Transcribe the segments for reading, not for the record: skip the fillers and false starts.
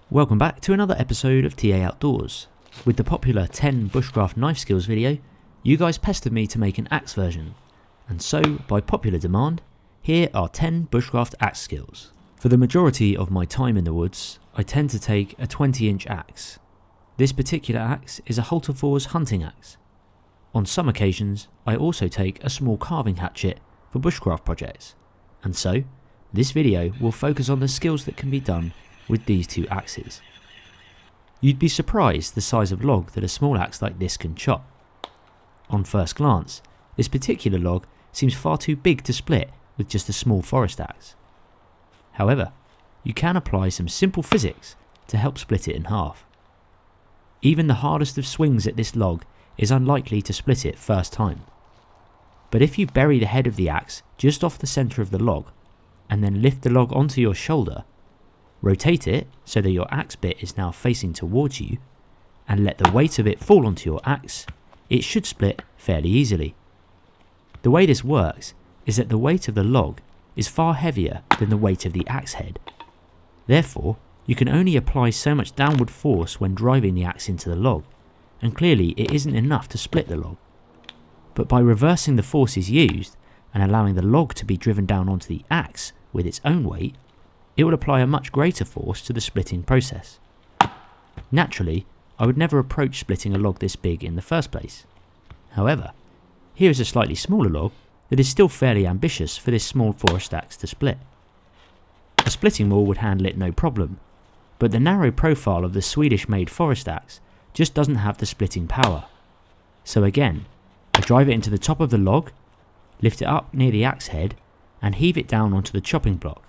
Welcome back to another episode of TA Outdoors. With the popular 10 Bushcraft knife skills video, you guys pestered me to make an axe version, and so, by popular demand, here are 10 Bushcraft axe skills. For the majority of my time in the woods, I tend to take a 20-inch axe. This particular axe is a Halterfors hunting axe. On some occasions, I also take a small carving hatchet for bushcraft projects, and so, this video will focus on the skills that can be done with these two axes. You'd be surprised the size of log that a small axe like this can chop. On first glance, this particular log seems far too big to split with just a small forest axe. However, you can apply some simple physics to help split it in half. Even the hardest of swings at this log is unlikely to split it first time. But if you bury the head of the axe just off the centre of the log, and then lift the log onto your shoulder, rotate it so that your axe bit is now facing towards you, and let the weight of it fall onto your axe, it should split fairly easily. The way this works is that the weight of the log is far heavier than the weight of the axe head. Therefore, you can only apply so much downward force when driving the axe into the log, and clearly it isn't enough to split the log. But by reversing the forces used and allowing the log to be driven down onto the axe with its own weight, it will apply a much greater force to the splitting process. Naturally, I would never approach splitting a log this big in the first place. However, here is a slightly smaller log that is still fairly ambitious for this small forest axe to split. A splitting maul would handle it no problem, but the narrow profile of the Swedish-made forest axe just doesn't have the splitting power. So again, I drive it into the top of the log, lift it up near the axe head, and heave it down onto the chopping block.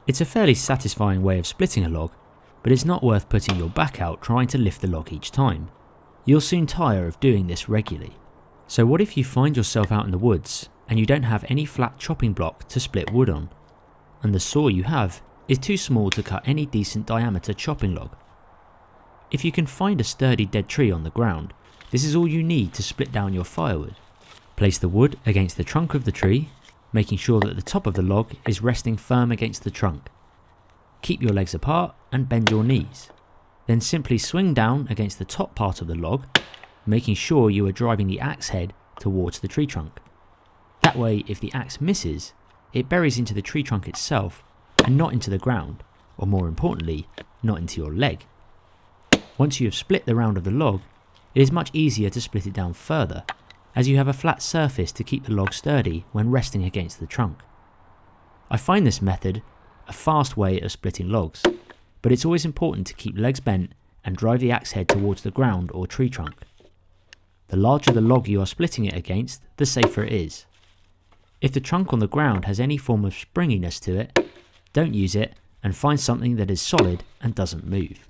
It's a fairly satisfying way of splitting a log, but it's not worth putting your back out trying to lift the log each time. You'll soon tire of doing this regularly. So what if you find yourself out in the woods and you don't have any flat chopping block to split wood on, and the saw you have is too small to cut any decent diameter chopping log? If you can find a sturdy dead tree on the ground, this is all you need to split down your firewood. Place the wood against the trunk of the tree, making sure that the top of the log is resting firm against the trunk. Keep your legs apart and bend your knees. Then simply swing down against the top part of the log, making sure you are driving the axe head towards the tree trunk. That way, if the axe misses, it buries into the tree trunk itself and not into the ground, or more importantly, not into your leg. Once you have split the round of the log, it is much easier to split it down further, as you have a flat surface to keep the log sturdy when resting against the trunk. I find this method a fast way of splitting logs, but it's always important to keep legs bent and drive the axe head towards the ground or tree trunk. The larger the log you are splitting it against, the safer it is. If the trunk on the ground has any form of springiness to it, don't use it and find something that is solid and doesn't move.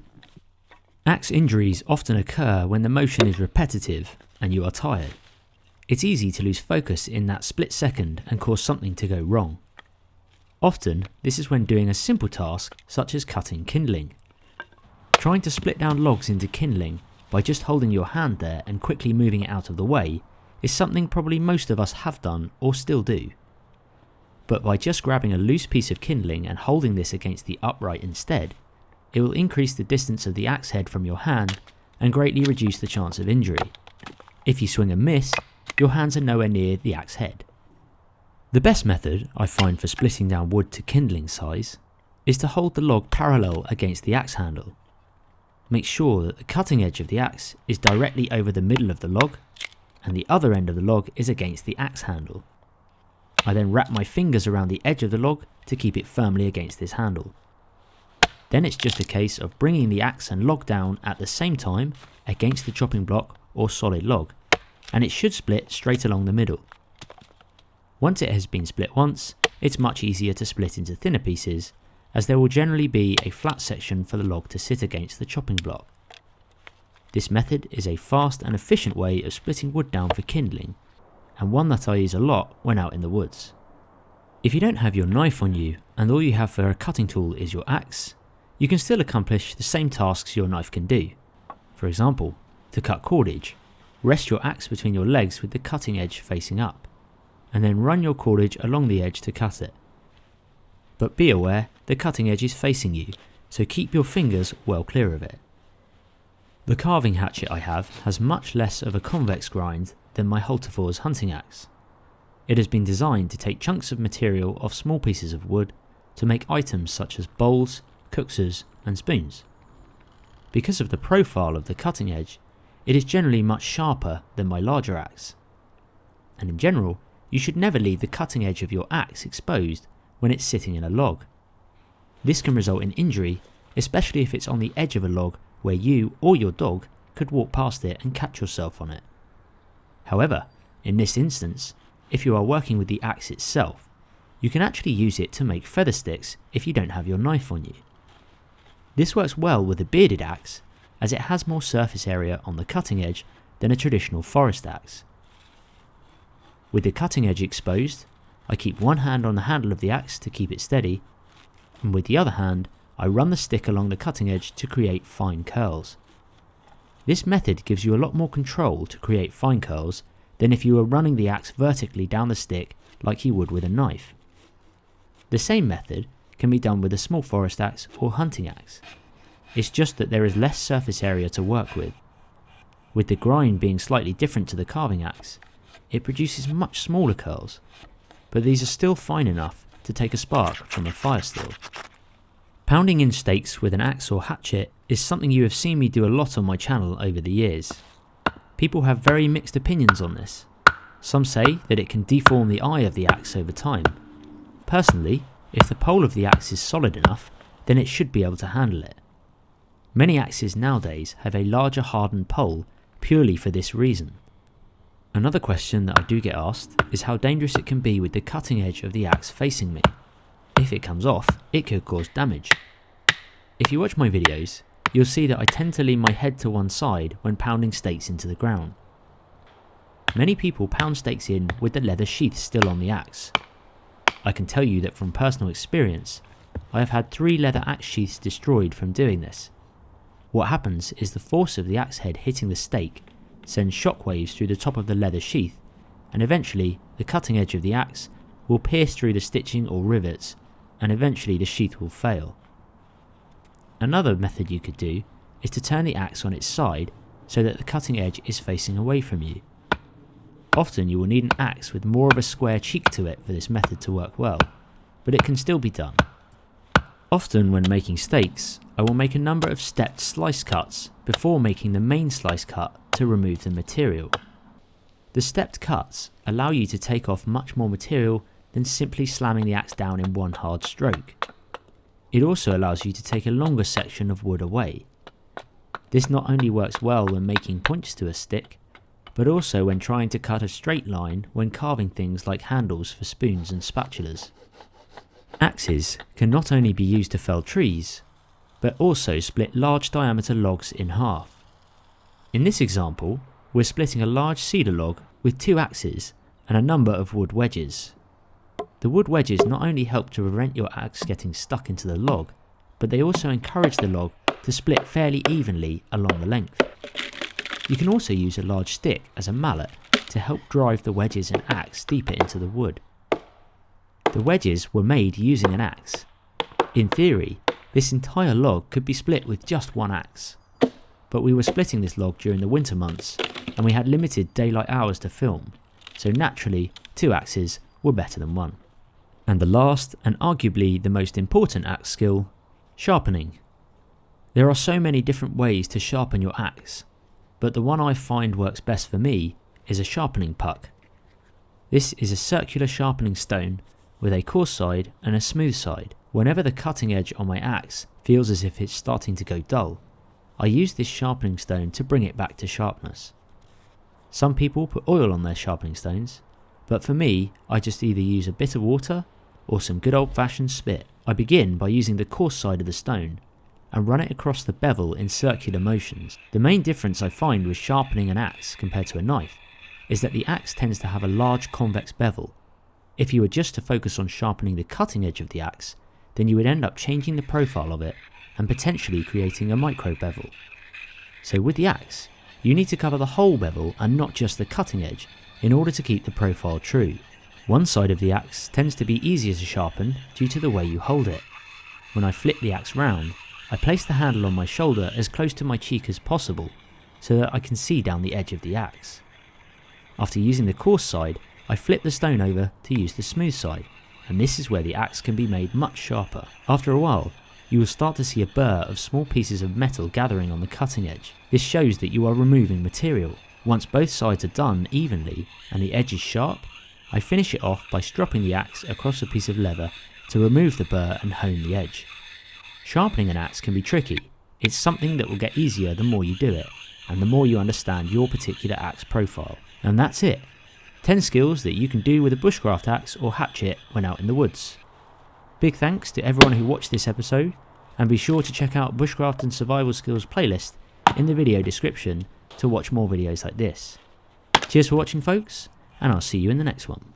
Axe injuries often occur when the motion is repetitive and you are tired. It's easy to lose focus in that split second and cause something to go wrong. Often, this is when doing a simple task such as cutting kindling. Trying to split down logs into kindling by just holding your hand there and quickly moving it out of the way is something probably most of us have done or still do. But by just grabbing a loose piece of kindling and holding this against the upright instead, it will increase the distance of the axe head from your hand and greatly reduce the chance of injury. If you swing and miss, your hands are nowhere near the axe head. The best method I find for splitting down wood to kindling size is to hold the log parallel against the axe handle. Make sure that the cutting edge of the axe is directly over the middle of the log and the other end of the log is against the axe handle. I then wrap my fingers around the edge of the log to keep it firmly against this handle. Then it's just a case of bringing the axe and log down at the same time against the chopping block or solid log, and it should split straight along the middle. Once it has been split once, it's much easier to split into thinner pieces, as there will generally be a flat section for the log to sit against the chopping block. This method is a fast and efficient way of splitting wood down for kindling, and one that I use a lot when out in the woods. If you don't have your knife on you and all you have for a cutting tool is your axe, you can still accomplish the same tasks your knife can do. For example, to cut cordage, rest your axe between your legs with the cutting edge facing up, and then run your cordage along the edge to cut it. But be aware the cutting edge is facing you, so keep your fingers well clear of it. The carving hatchet I have has much less of a convex grind than my Hultifor's hunting axe. It has been designed to take chunks of material off small pieces of wood to make items such as bowls, cookers and spoons. Because of the profile of the cutting edge, it is generally much sharper than my larger axe. And in general, you should never leave the cutting edge of your axe exposed when it's sitting in a log. This can result in injury, especially if it's on the edge of a log where you or your dog could walk past it and catch yourself on it. However, in this instance, if you are working with the axe itself, you can actually use it to make feather sticks if you don't have your knife on you. This works well with a bearded axe, as it has more surface area on the cutting edge than a traditional forest axe. With the cutting edge exposed, I keep one hand on the handle of the axe to keep it steady, and with the other hand I run the stick along the cutting edge to create fine curls. This method gives you a lot more control to create fine curls than if you were running the axe vertically down the stick like you would with a knife. The same method can be done with a small forest axe or hunting axe. It's just that there is less surface area to work with. With the grind being slightly different to the carving axe, it produces much smaller curls, but these are still fine enough to take a spark from a fire still. Pounding in steaks with an axe or hatchet is something you have seen me do a lot on my channel over the years. People have very mixed opinions on this. Some say that it can deform the eye of the axe over time. Personally, if the pole of the axe is solid enough, then it should be able to handle it. Many axes nowadays have a larger hardened pole purely for this reason. Another question that I do get asked is how dangerous it can be with the cutting edge of the axe facing me. If it comes off, it could cause damage. If you watch my videos, you'll see that I tend to lean my head to one side when pounding steaks into the ground. Many people pound steaks in with the leather sheath still on the axe. I can tell you that from personal experience, I have had 3 leather axe sheaths destroyed from doing this. What happens is the force of the axe head hitting the stake sends shockwaves through the top of the leather sheath, and eventually the cutting edge of the axe will pierce through the stitching or rivets, and eventually the sheath will fail. Another method you could do is to turn the axe on its side so that the cutting edge is facing away from you. Often you will need an axe with more of a square cheek to it for this method to work well, but it can still be done. Often when making steaks, I will make a number of stepped slice cuts before making the main slice cut to remove the material. The stepped cuts allow you to take off much more material than simply slamming the axe down in one hard stroke. It also allows you to take a longer section of wood away. This not only works well when making points to a stick, but also when trying to cut a straight line when carving things like handles for spoons and spatulas. Axes can not only be used to fell trees, but also split large diameter logs in half. In this example, we're splitting a large cedar log with 2 axes and a number of wood wedges. The wood wedges not only help to prevent your axe getting stuck into the log, but they also encourage the log to split fairly evenly along the length. You can also use a large stick as a mallet to help drive the wedges and axe deeper into the wood. The wedges were made using an axe. In theory, this entire log could be split with just one axe, but we were splitting this log during the winter months and we had limited daylight hours to film, so naturally 2 axes were better than 1. And the last, and arguably the most important axe skill, sharpening. There are so many different ways to sharpen your axe, but the one I find works best for me is a sharpening puck. This is a circular sharpening stone with a coarse side and a smooth side. Whenever the cutting edge on my axe feels as if it's starting to go dull, I use this sharpening stone to bring it back to sharpness. Some people put oil on their sharpening stones, but for me I just either use a bit of water or some good old fashioned spit. I begin by using the coarse side of the stone and run it across the bevel in circular motions. The main difference I find with sharpening an axe compared to a knife is that the axe tends to have a large convex bevel. If you were just to focus on sharpening the cutting edge of the axe, then you would end up changing the profile of it and potentially creating a micro bevel. So with the axe, you need to cover the whole bevel and not just the cutting edge in order to keep the profile true. One side of the axe tends to be easier to sharpen due to the way you hold it. When I flip the axe round, I place the handle on my shoulder as close to my cheek as possible so that I can see down the edge of the axe. After using the coarse side, I flip the stone over to use the smooth side, and this is where the axe can be made much sharper. After a while, you will start to see a burr of small pieces of metal gathering on the cutting edge. This shows that you are removing material. Once both sides are done evenly and the edge is sharp, I finish it off by stropping the axe across a piece of leather to remove the burr and hone the edge. Sharpening an axe can be tricky. It's something that will get easier the more you do it, and the more you understand your particular axe profile. And that's it. 10 skills that you can do with a bushcraft axe or hatchet when out in the woods. Big thanks to everyone who watched this episode, and be sure to check out Bushcraft and Survival Skills playlist in the video description to watch more videos like this. Cheers for watching folks, and I'll see you in the next one.